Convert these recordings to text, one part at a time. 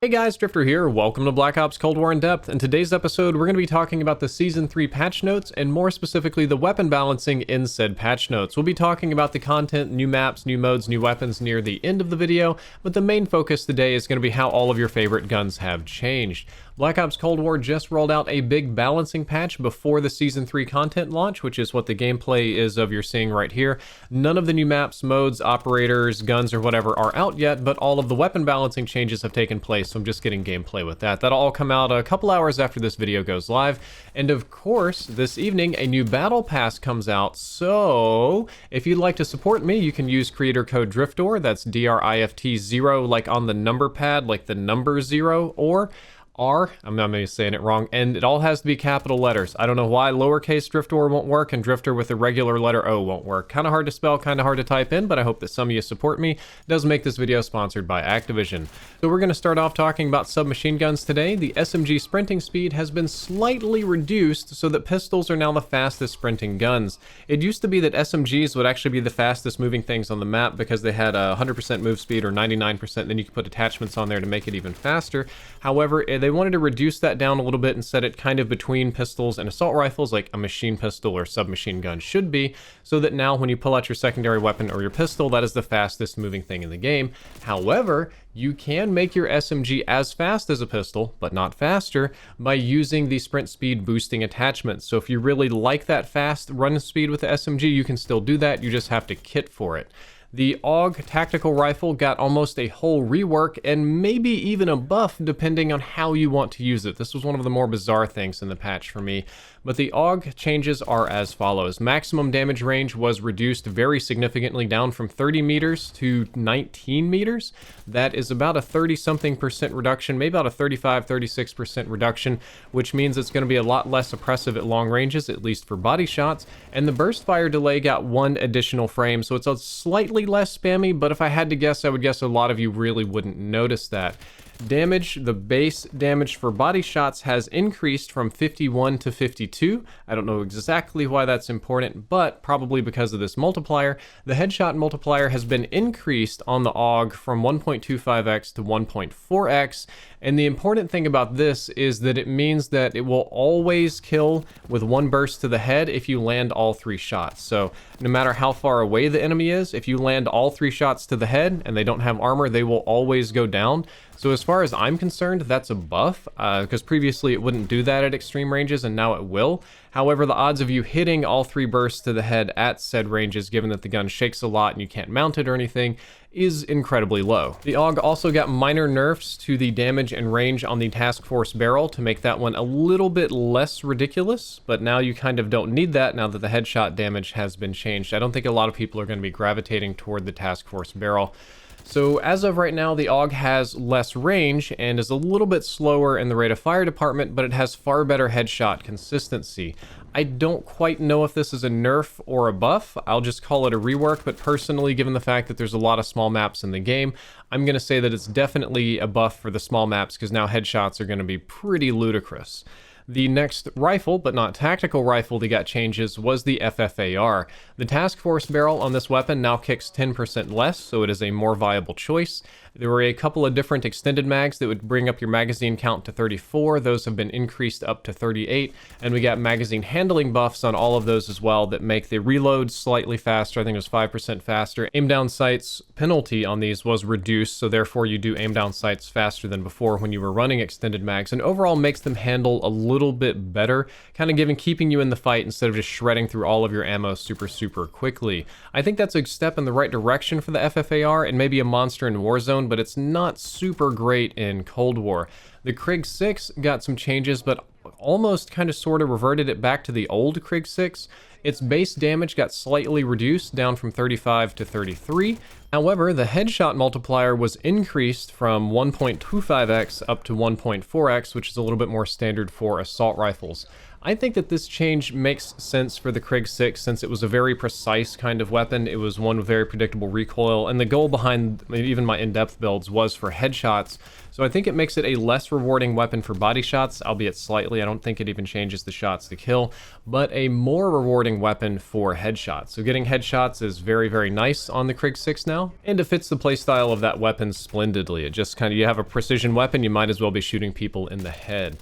Hey guys, Drifter here. Welcome to Black Ops Cold War in Depth. In today's episode, we're going to be talking about the Season 3 patch notes, and more specifically, the weapon balancing in said patch notes. We'll be talking about the content, new maps, new modes, new weapons near the end of the video, but the main focus today is going to be how all of your favorite guns have changed. Black Ops Cold War just rolled out a big balancing patch before the Season 3 content launch, which is what the gameplay is of you're seeing right here. None of the new maps, modes, operators, guns, or whatever are out yet, but all of the weapon balancing changes have taken place, so I'm just getting gameplay with that. That'll all come out a couple hours after this video goes live. And of course, this evening, a new battle pass comes out, so if you'd like to support me, you can use creator code DRIFTOR, that's DRIFT0, like on the number pad, like the number 0, or I'm not maybe saying it wrong, and it all has to be capital letters. I don't know why lowercase Driftor won't work and Drifter with a regular letter O won't work. Kind of hard to spell, kind of hard to type in, but I hope that some of you support me. It does make this video sponsored by Activision. So we're going to start off talking about submachine guns today. The SMG sprinting speed has been slightly reduced so that pistols are now the fastest sprinting guns. It used to be that SMGs would actually be the fastest moving things on the map because they had a 100% move speed or 99%, then you could put attachments on there to make it even faster. However, they wanted to reduce that down a little bit and set it kind of between pistols and assault rifles, like a machine pistol or submachine gun should be, so that now when you pull out your secondary weapon or your pistol, that is the fastest moving thing in the game. However, you can make your SMG as fast as a pistol, but not faster, by using the sprint speed boosting attachments. So if you really like that fast run speed with the SMG, you can still do that, you just have to kit for it. The Aug Tactical Rifle got almost a whole rework and maybe even a buff depending on how you want to use it. This was one of the more bizarre things in the patch for me. But the Aug changes are as follows. Maximum damage range was reduced very significantly, down from 30 meters to 19 meters. That is about a 30-something% reduction, maybe about a 35-36% reduction, which means it's going to be a lot less oppressive at long ranges, at least for body shots. And the burst fire delay got 1 additional frame, so it's a slightly less spammy, but if I had to guess, I would guess a lot of you really wouldn't notice that. Damage, the base damage for body shots has increased from 51 to 52. I don't know exactly why that's important, but probably because of this multiplier. The headshot multiplier has been increased on the AUG from 1.25x to 1.4x, and the important thing about this is that it means that it will always kill with 1 burst to the head if you land all 3 shots. So no matter how far away the enemy is, if you land all 3 shots to the head and they don't have armor, they will always go down. So as far as I'm concerned, that's a buff, because previously it wouldn't do that at extreme ranges, and now it will. However, the odds of you hitting all 3 bursts to the head at said ranges, given that the gun shakes a lot and you can't mount it or anything, is incredibly low. The AUG also got minor nerfs to the damage and range on the Task Force barrel to make that one a little bit less ridiculous, but now you kind of don't need that now that the headshot damage has been changed. I don't think a lot of people are going to be gravitating toward the Task Force barrel. So as of right now, the AUG has less range and is a little bit slower in the rate of fire department, but it has far better headshot consistency. I don't quite know if this is a nerf or a buff. I'll just call it a rework, but personally, given the fact that there's a lot of small maps in the game, I'm going to say that it's definitely a buff for the small maps because now headshots are going to be pretty ludicrous. The next rifle, but not tactical rifle that got changes, was the FFAR. The Task Force barrel on this weapon now kicks 10% less, so it is a more viable choice. There were a couple of different extended mags that would bring up your magazine count to 34. Those have been increased up to 38, and we got magazine handling buffs on all of those as well that make the reload slightly faster. I think it was 5% faster. Aim down sights penalty on these was reduced, so therefore you do aim down sights faster than before when you were running extended mags, and overall makes them handle a little bit better, kind of keeping you in the fight instead of just shredding through all of your ammo super quickly. I think that's a step in the right direction for the FFAR and maybe a monster in Warzone, but it's not super great in Cold War. The Krig 6 got some changes, but almost kind of sort of reverted it back to the old Krig 6. Its base damage got slightly reduced, down from 35 to 33. However, the headshot multiplier was increased from 1.25x up to 1.4x, which is a little bit more standard for assault rifles. I think that this change makes sense for the Krig 6 since it was a very precise kind of weapon. It was one with very predictable recoil, and the goal behind even my in-depth builds was for headshots. So I think it makes it a less rewarding weapon for body shots, albeit slightly. I don't think it even changes the shots to kill, but a more rewarding weapon for headshots. So getting headshots is very, very nice on the Krig 6 now, and it fits the playstyle of that weapon splendidly. It just kind of, you have a precision weapon, you might as well be shooting people in the head.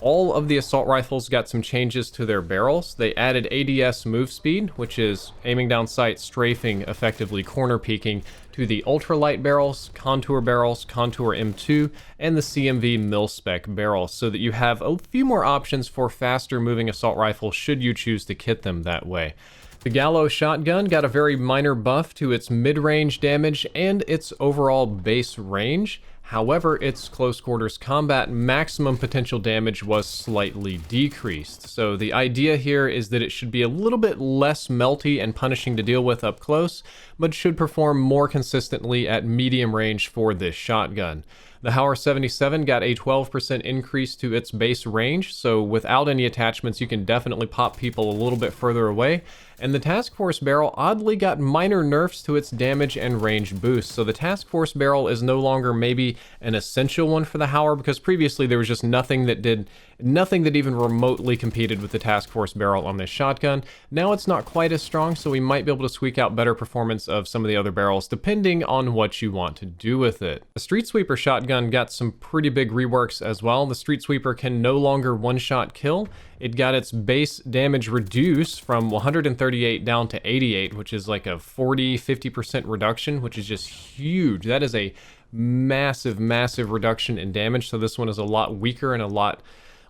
All of the assault rifles got some changes to their barrels. They added ADS move speed, which is aiming down sight, strafing, effectively corner peeking, to the ultralight barrels, Contour M2, and the CMV mil-spec barrels, so that you have a few more options for faster moving assault rifles should you choose to kit them that way. The Gallow Shotgun got a very minor buff to its mid-range damage and its overall base range. However, its close quarters combat maximum potential damage was slightly decreased. So the idea here is that it should be a little bit less melty and punishing to deal with up close, but should perform more consistently at medium range for this shotgun. The Hauer 77 got a 12% increase to its base range, so without any attachments you can definitely pop people a little bit further away. And the Task Force barrel oddly got minor nerfs to its damage and range boost. So the Task Force barrel is no longer maybe an essential one for the Hauer, because previously there was just nothing that even remotely competed with the Task Force barrel on this shotgun. Now it's not quite as strong, so we might be able to squeak out better performance of some of the other barrels depending on what you want to do with it. The Street Sweeper shotgun got some pretty big reworks as well. The Street Sweeper can no longer one-shot kill. It got its base damage reduced from 138 down to 88, which is like a 40-50% reduction, which is just huge. That is a massive, massive reduction in damage, so this one is a lot weaker and a lot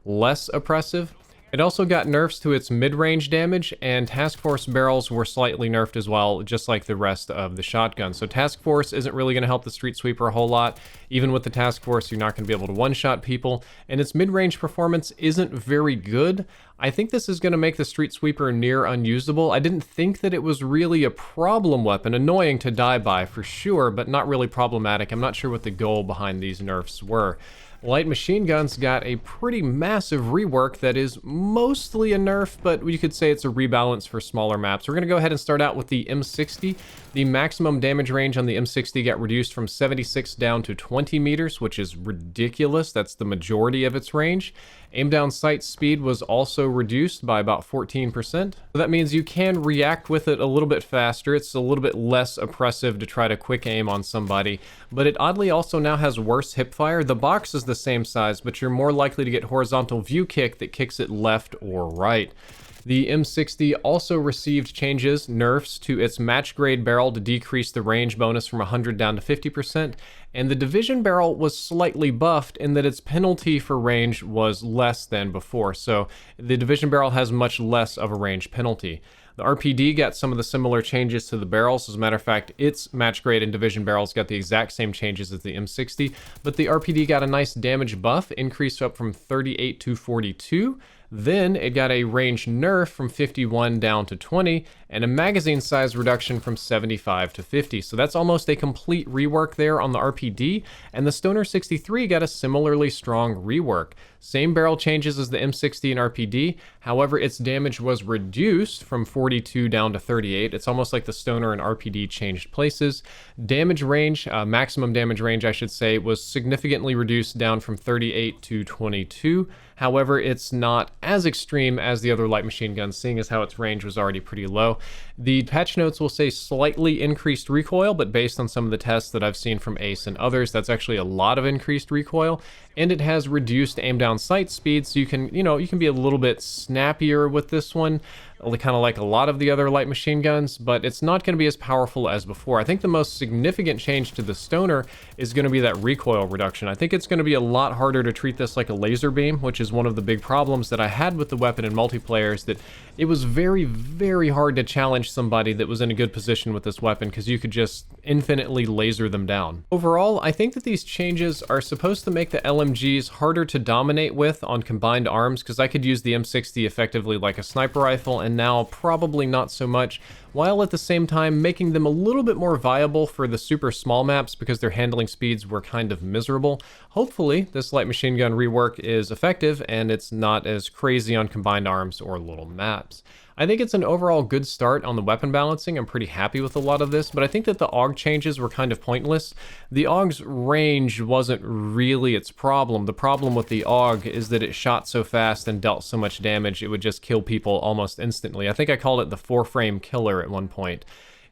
less oppressive. It also got nerfs to its mid-range damage, and Task Force barrels were slightly nerfed as well, just like the rest of the shotgun. So Task Force isn't really going to help the Street Sweeper a whole lot. Even with the Task Force, you're not going to be able to one-shot people, and its mid-range performance isn't very good. I think this is going to make the Street Sweeper near unusable. I didn't think that it was really a problem weapon, annoying to die by for sure, but not really problematic. I'm not sure what the goal behind these nerfs were. Light machine guns got a pretty massive rework that is mostly a nerf, but you could say it's a rebalance for smaller maps. We're going to go ahead and start out with the M60. The maximum damage range on the M60 got reduced from 76 down to 20 meters, which is ridiculous. That's the majority of its range. Aim down sight speed was also reduced by about 14%. So that means you can react with it a little bit faster. It's a little bit less oppressive to try to quick aim on somebody, but it oddly also now has worse hip fire. The box is the same size, but you're more likely to get horizontal view kick that kicks it left or right. The M60 also received changes, nerfs, to its match grade barrel to decrease the range bonus from 100 down to 50%, and the Division barrel was slightly buffed in that its penalty for range was less than before, so the Division barrel has much less of a range penalty. The RPD got some of the similar changes to the barrels. As a matter of fact, its match grade and Division barrels got the exact same changes as the M60, but the RPD got a nice damage buff, increased up from 38 to 42. Then it got a range nerf from 51 down to 20, and a magazine size reduction from 75 to 50. So that's almost a complete rework there on the RPD, and the Stoner 63 got a similarly strong rework. Same barrel changes as the M60 and RPD, however its damage was reduced from 42 down to 38. It's almost like the Stoner and RPD changed places. Damage range, maximum damage range I should say, was significantly reduced down from 38 to 22. However, it's not as extreme as the other light machine guns, seeing as how its range was already pretty low. The patch notes will say slightly increased recoil, but based on some of the tests that I've seen from Ace and others, that's actually a lot of increased recoil. And it has reduced aim down sight speed, so you can be a little bit snappier with this one, kind of like a lot of the other light machine guns, but it's not going to be as powerful as before. I think the most significant change to the Stoner is going to be that recoil reduction. I think it's going to be a lot harder to treat this like a laser beam, which is one of the big problems that I had with the weapon in multiplayer, is that it was very, very hard to challenge somebody that was in a good position with this weapon, because you could just infinitely laser them down. Overall, I think that these changes are supposed to make the LMGs harder to dominate with on combined arms, because I could use the M60 effectively like a sniper rifle, and now probably not so much while at the same time making them a little bit more viable for the super small maps because their handling speeds were kind of miserable. Hopefully, this light machine gun rework is effective and it's not as crazy on combined arms or little maps. I think it's an overall good start on the weapon balancing. I'm pretty happy with a lot of this, but I think that the AUG changes were kind of pointless. The AUG's range wasn't really its problem. The problem with the AUG is that it shot so fast and dealt so much damage, it would just kill people almost instantly. I think I called it the 4-frame killer at one point.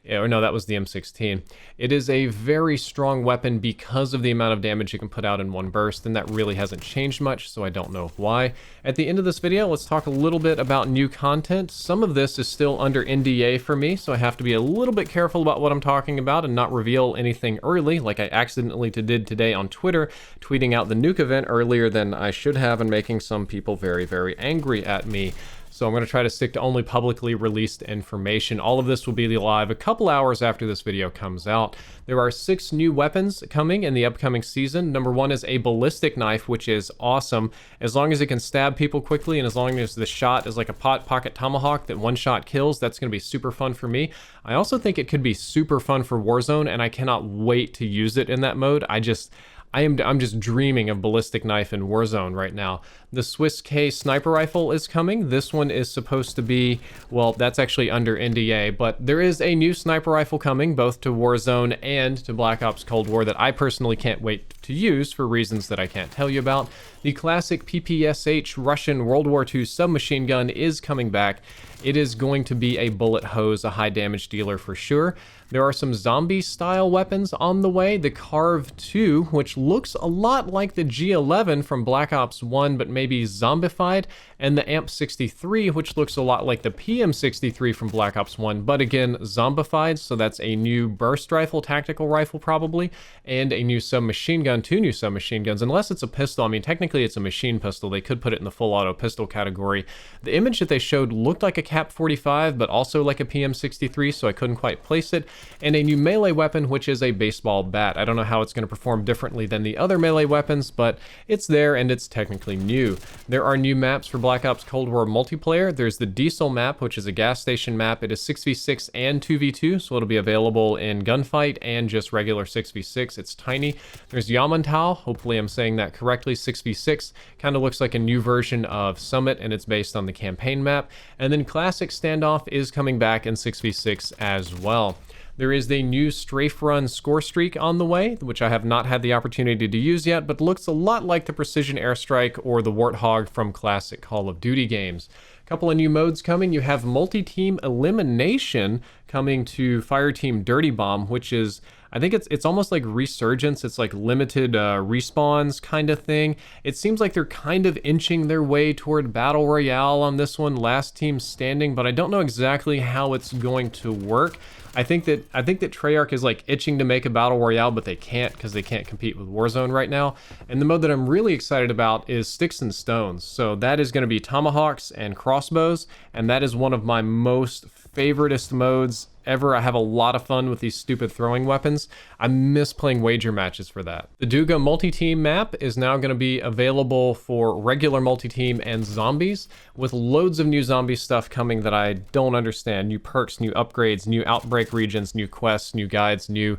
Or no, that was the M16. It is a very strong weapon because of the amount of damage you can put out in one burst, and that really hasn't changed much, so I don't know why. At the end of this video, let's talk a little bit about new content. Some of this is still under NDA for me, so I have to be a little bit careful about what I'm talking about and not reveal anything early, like I accidentally did today on Twitter, tweeting out the nuke event earlier than I should have and making some people very, very angry at me. So I'm going to try to stick to only publicly released information. All of this will be live a couple hours after this video comes out. There are 6 new weapons coming in the upcoming season. Number 1 is a ballistic knife, which is awesome. As long as it can stab people quickly and as long as the shot is like a pocket tomahawk that one shot kills, that's going to be super fun for me. I also think it could be super fun for Warzone, and I cannot wait to use it in that mode. I'm just dreaming of ballistic knife in Warzone right now. The Swiss K sniper rifle is coming. This one is supposed to be, well, that's actually under NDA, but there is a new sniper rifle coming both to Warzone and to Black Ops Cold War that I personally can't wait to use for reasons that I can't tell you about. The classic PPSH Russian World War II submachine gun is coming back. It is going to be a bullet hose, a high damage dealer for sure. There are some zombie style weapons on the way. The Carve 2, which looks a lot like the G11 from Black Ops 1, but maybe zombified, and the Amp 63, which looks a lot like the PM 63 from Black Ops 1, but again, zombified, so that's a new burst rifle, tactical rifle probably, and a new submachine gun, 2 new submachine guns, unless it's a pistol. I mean, technically it's a machine pistol. They could put it in the full auto pistol category. The image that they showed looked like a Cap 45, but also like a PM 63, so I couldn't quite place it. And a new melee weapon, which is a baseball bat. I don't know how it's going to perform differently than the other melee weapons, but it's there and it's technically new. There are new maps for Black Ops Cold War multiplayer. There's the Diesel map, which is a gas station map. It is 6v6 and 2v2, so it'll be available in gunfight and just regular 6v6. It's tiny. There's Yamantau, hopefully I'm saying that correctly, 6v6. Kind of looks like a new version of Summit, and it's based on the campaign map. And then Classic Standoff is coming back in 6v6 as well. There is a new strafe run score streak on the way, which I have not had the opportunity to use yet, but looks a lot like the Precision Airstrike or the Warthog from classic Call of Duty games. A couple of new modes coming. You have multi-team elimination coming to Fireteam Dirty Bomb, which is, I think it's almost like Resurgence. It's like limited respawns kind of thing. It seems like they're kind of inching their way toward Battle Royale on this one, last team standing, but I don't know exactly how it's going to work. I think that Treyarch is like itching to make a Battle Royale, but they can't because they can't compete with Warzone right now. And the mode that I'm really excited about is Sticks and Stones. So that is going to be tomahawks and crossbows, and that is one of my most favoritist modes ever. I have a lot of fun with these stupid throwing weapons. I miss playing wager matches for that. The Duga multi-team map is now going to be available for regular multi-team and zombies, with loads of new zombie stuff coming that I don't understand. New perks, new upgrades, new outbreak regions, new quests, new guides, new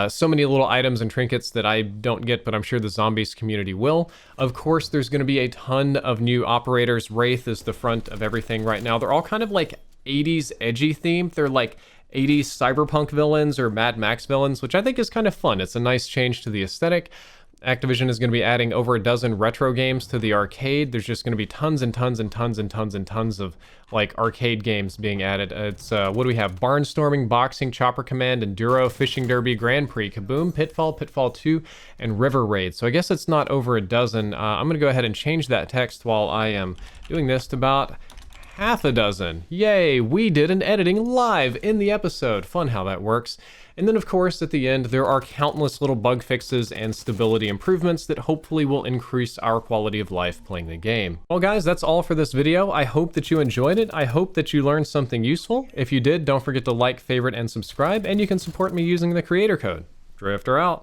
so many little items and trinkets that I don't get, but I'm sure the zombies community will. Of course, there's going to be a ton of new operators. Wraith is the front of everything right now. They're all kind of like 80s edgy themed. They're like 80s cyberpunk villains or Mad Max villains, which I think is kind of fun. It's a nice change to the aesthetic. Activision is going to be adding over a dozen retro games to the arcade. There's just going to be tons and tons and tons and tons and tons of like arcade games being added. It's what do we have? Barnstorming, Boxing, Chopper Command, Enduro, Fishing Derby, Grand Prix, Kaboom, Pitfall, Pitfall 2, and River Raid. So I guess it's not over a dozen. I'm going to go ahead and change that text while I am doing this to about half a dozen. Yay, we did an editing live in the episode. Fun how that works. And then of course at the end there are countless little bug fixes and stability improvements that hopefully will increase our quality of life playing the game. Well guys, that's all for this video. I hope that you enjoyed it. I hope that you learned something useful. If you did, don't forget to like, favorite, and subscribe, and you can support me using the creator code. Drifter out.